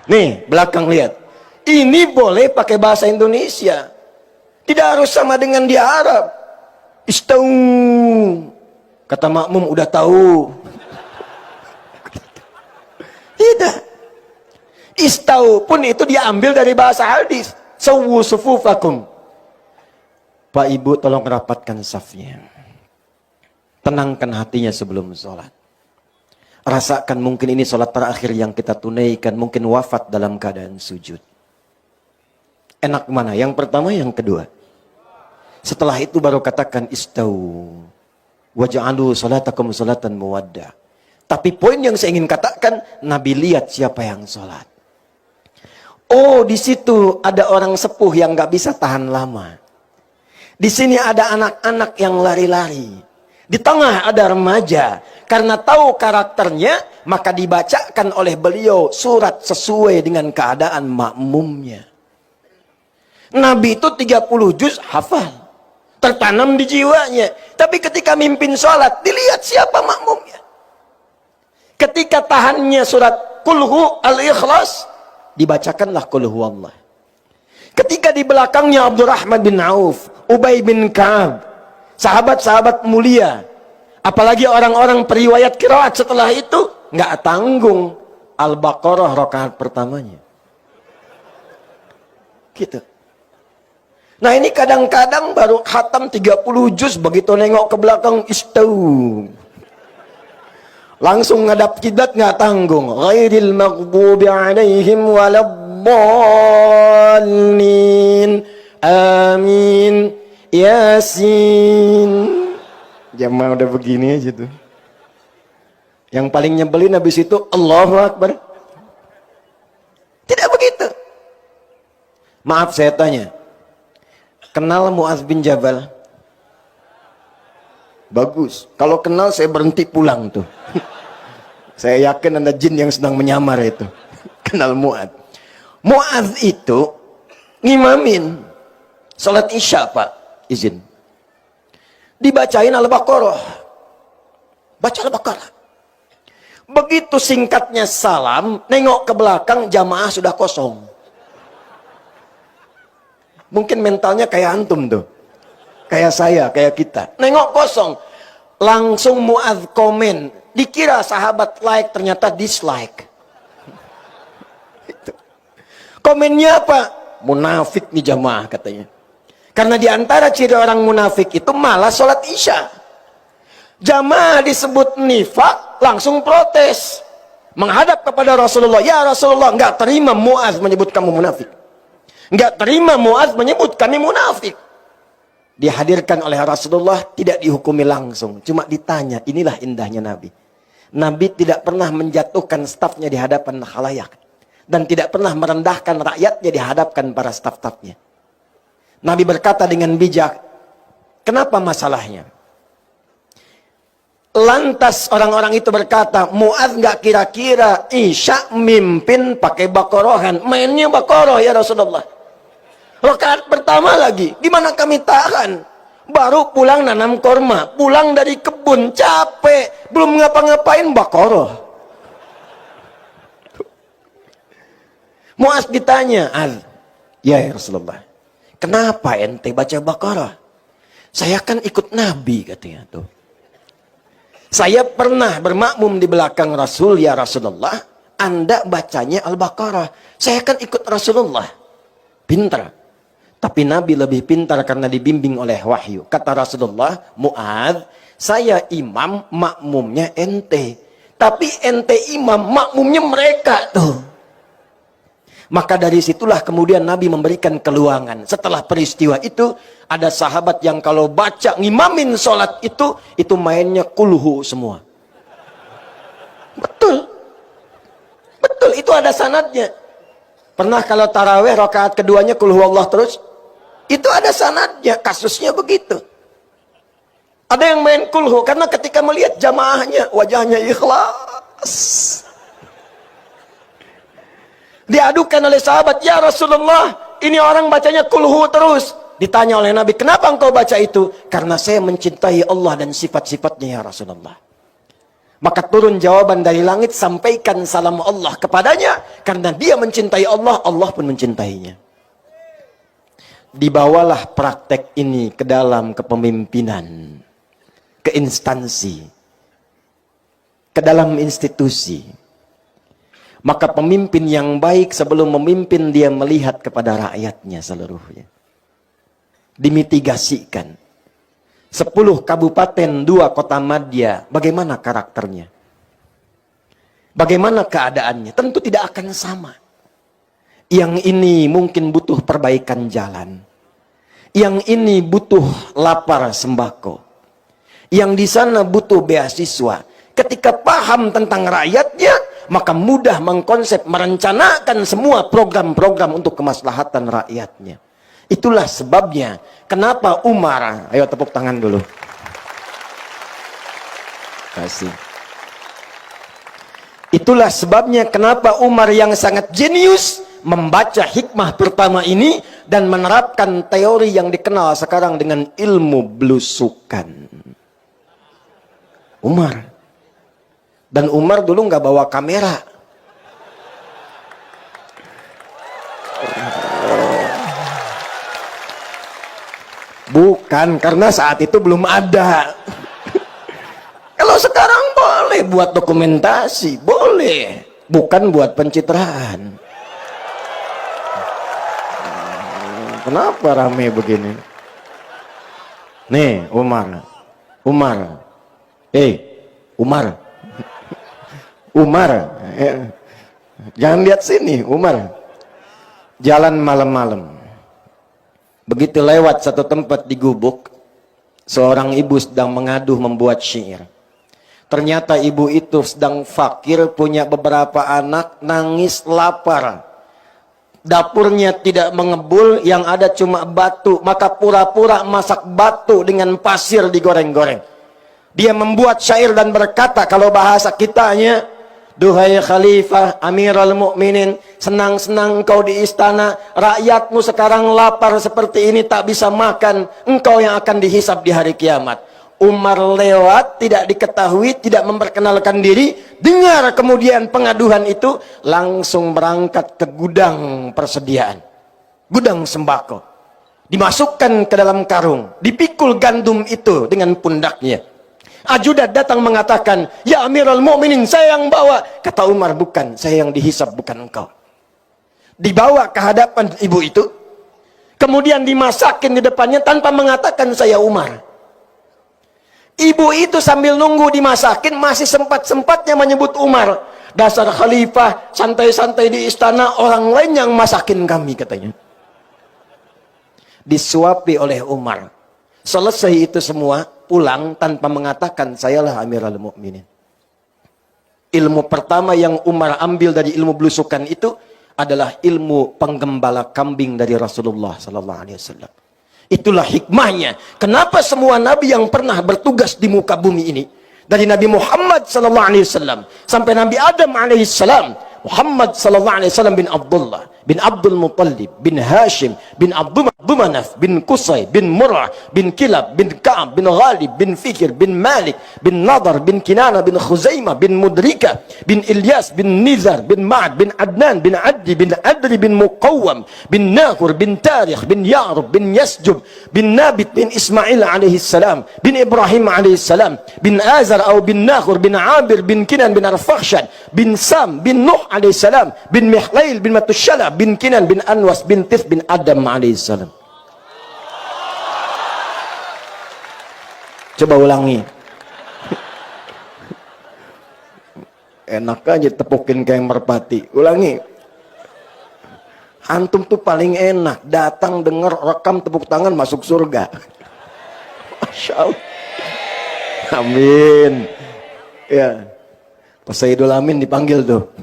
Nih, belakang lihat. Ini boleh pakai bahasa Indonesia. Tidak harus sama dengan di Arab. Istau. Kata makmum udah tahu. Tidak. Istau pun itu diambil dari bahasa hadis. Sawu sufufakum. Pak Ibu tolong rapatkan safnya. Tenangkan hatinya sebelum sholat. Rasakan mungkin ini sholat terakhir yang kita tunaikan. Mungkin wafat dalam keadaan sujud. Enak mana? Yang pertama, yang kedua. Setelah itu baru katakan istau. Waja'alu sholatakum sholatan muwadda. Tapi poin yang saya ingin katakan, Nabi lihat siapa yang sholat. Oh, di situ ada orang sepuh yang gak bisa tahan lama. Di sini ada anak-anak yang lari-lari. Di tengah ada remaja. Karena tahu karakternya, maka dibacakan oleh beliau surat sesuai dengan keadaan makmumnya. Nabi itu 30 juz hafal. Tertanam di jiwanya. Tapi ketika mimpin sholat, dilihat siapa makmumnya. Ketika tahannya surat Kulhu al-Ikhlas, dibacakanlah Kulhu Allah. Ketika di belakangnya Abdurrahman bin Auf, Ubay bin Ka'ab, sahabat-sahabat mulia, apalagi orang-orang periwayat qiraat setelah itu, nggak tanggung Al-Baqarah rakaat pertamanya. Gitu. Nah ini kadang-kadang baru khatam 30 juz, begitu nengok ke belakang istau. Langsung ngadap kiblat nggak tanggung. Ghairil maghdubi alaihim waladdallin. Amin. Yasin. Jamaah udah begini aja tuh. Yang paling nyebelin habis itu Allahu Akbar. Tidak begitu. Maaf saya tanya. Kenal Mu'adz bin Jabal? Bagus. Kalau kenal saya berhenti pulang tuh. Saya yakin ada jin yang sedang menyamar itu. Kenal Mu'adz. Mu'adz itu ngimamin salat Isya, Pak. Izin. Dibacain Al-Baqarah. Baca Al-Baqarah. Begitu singkatnya salam, nengok ke belakang jamaah sudah kosong. Mungkin mentalnya kayak antum tuh. Kayak saya, kayak kita. Nengok kosong. Langsung Mu'adz komen. Dikira sahabat like, ternyata dislike. Komennya apa? Munafik nih jamaah katanya. Karena diantara ciri orang munafik itu malah sholat Isya. Jamaah disebut nifak, langsung protes. Menghadap kepada Rasulullah. Ya Rasulullah, nggak terima Mu'adz menyebut kamu munafik. Nggak terima Mu'adz menyebut kami munafik. Dihadirkan oleh Rasulullah, tidak dihukumi langsung. Cuma ditanya, inilah indahnya Nabi. Nabi tidak pernah menjatuhkan stafnya di hadapan khalayak. Dan tidak pernah merendahkan rakyatnya di hadapan para staf-stafnya. Nabi berkata dengan bijak, kenapa masalahnya? Lantas orang-orang itu berkata, Mu'adz nggak kira-kira Isya mimpin pakai Baqarahan. Mainnya Baqarah ya Rasulullah. Rakaat pertama lagi, gimana kami tahan? Baru pulang nanam korma, pulang dari kebun, capek, belum ngapa-ngapain Baqarah. Mu'adz ditanya, ya Rasulullah, kenapa ente baca Baqarah? Saya kan ikut Nabi katanya tuh. Saya pernah bermakmum di belakang Rasul, ya Rasulullah, Anda bacanya Al-Baqarah. Saya kan ikut Rasulullah. Pintar. Tapi Nabi lebih pintar karena dibimbing oleh wahyu. Kata Rasulullah, Mu'adz, saya imam, makmumnya ente. Tapi ente imam, makmumnya mereka tuh. Maka dari situlah kemudian Nabi memberikan keluangan. Setelah peristiwa itu, ada sahabat yang kalau baca ngimamin sholat itu mainnya kulhu semua. Betul. Betul, itu ada sanadnya. Pernah kalau taraweh rakaat keduanya kulhu Allah terus? Itu ada sanadnya, kasusnya begitu. Ada yang main kulhu, karena ketika melihat jamaahnya, wajahnya ikhlas. Diadukan oleh sahabat, ya Rasulullah, ini orang bacanya kulhu terus. Ditanya oleh Nabi, kenapa engkau baca itu? Karena saya mencintai Allah dan sifat-sifatnya ya Rasulullah. Maka turun jawaban dari langit, sampaikan salam Allah kepadanya. Karena dia mencintai Allah, Allah pun mencintainya. Dibawalah praktek ini ke dalam kepemimpinan, ke instansi, ke dalam institusi. Maka pemimpin yang baik sebelum memimpin dia melihat kepada rakyatnya seluruhnya. Dimitigasikan. 10 kabupaten, 2 kota madya, bagaimana karakternya? Bagaimana keadaannya? Tentu tidak akan sama. Yang ini mungkin butuh perbaikan jalan. Yang ini butuh lapar sembako. Yang di sana butuh beasiswa. Ketika paham tentang rakyatnya, maka mudah mengkonsep, merencanakan semua program-program untuk kemaslahatan rakyatnya. Itulah sebabnya kenapa Umar, ayo tepuk tangan dulu. Kasih. Itulah sebabnya kenapa Umar yang sangat jenius membaca hikmah pertama ini dan menerapkan teori yang dikenal sekarang dengan ilmu belusukan. Umar. Dan Umar dulu nggak bawa kamera. Bukan, karena saat itu belum ada. Kalau sekarang boleh buat dokumentasi, boleh. Bukan buat pencitraan. Kenapa rame begini? Nih, Umar. Umar. Umar. Umar. Jangan lihat sini, Umar. Jalan malam-malam. Begitu lewat satu tempat di Gubuk, seorang ibu sedang mengaduh membuat syair. Ternyata ibu itu sedang fakir, punya beberapa anak, nangis lapar. Dapurnya tidak mengebul, yang ada cuma batu. Maka pura-pura masak batu dengan pasir digoreng-goreng. Dia membuat syair dan berkata, kalau bahasa kitanya, duhai Khalifah Amirul Mukminin, senang-senang engkau di istana, rakyatmu sekarang lapar seperti ini tak bisa makan, engkau yang akan dihisab di hari kiamat. Umar lewat, tidak diketahui, tidak memperkenalkan diri, dengar kemudian pengaduhan itu, langsung berangkat ke gudang persediaan, gudang sembako, dimasukkan ke dalam karung, dipikul gandum itu dengan pundaknya. Ajudan datang mengatakan, ya Amirul Mukminin, saya yang bawa. Kata Umar, bukan, saya yang dihisab, bukan engkau. Dibawa ke hadapan ibu itu, kemudian dimasakin di depannya tanpa mengatakan saya Umar. Ibu itu sambil nunggu dimasakin masih sempat-sempatnya menyebut Umar. Dasar khalifah, santai-santai di istana, orang lain yang masakin kami, katanya. Disuapi oleh Umar. Selesai itu semua, pulang tanpa mengatakan sayalah Amirul Mukminin. Ilmu pertama yang Umar ambil dari ilmu belusukan itu adalah ilmu penggembala kambing dari Rasulullah SAW. Itulah hikmahnya. Kenapa semua nabi yang pernah bertugas di muka bumi ini, dari Nabi Muhammad SAW sampai Nabi Adam AS, Muhammad SAW bin Abdullah, bin Abdul Muttalib, bin Hashim, bin Abdul Manaf, bin Qusay, bin Murrah, bin Kilab, bin Ka'ab, bin Ghalib, bin Fikir, bin Malik, bin Nadar, bin Kinana, bin Khuzaimah, bin Mudrika, bin Ilyas, bin Nizar, bin Ma'ad, bin Adnan, bin Addi, bin Adri, bin Muqawwam, bin Nahur, bin Tarikh, bin Ya'rub, bin Yasjub, bin Nabit, bin Ismail alaihissalam, bin Ibrahim alaihissalam, bin Azar atau bin Nahur, bin Abir, bin Kinan, bin Arfakhshad, bin Sam, bin Nuh alaihissalam, bin Mihlail, bin Matushala, bin Kinan, bin Anwas, bin Tif, bin Adam alaihissalam. Coba ulangi. Enak aja tepukin kayak merpati. Ulangi. Antum tuh paling enak. Datang, denger, rekam, tepuk tangan, masuk surga. Masya Allah. Amin. Ya. Pas Sayyidul Amin dipanggil tuh.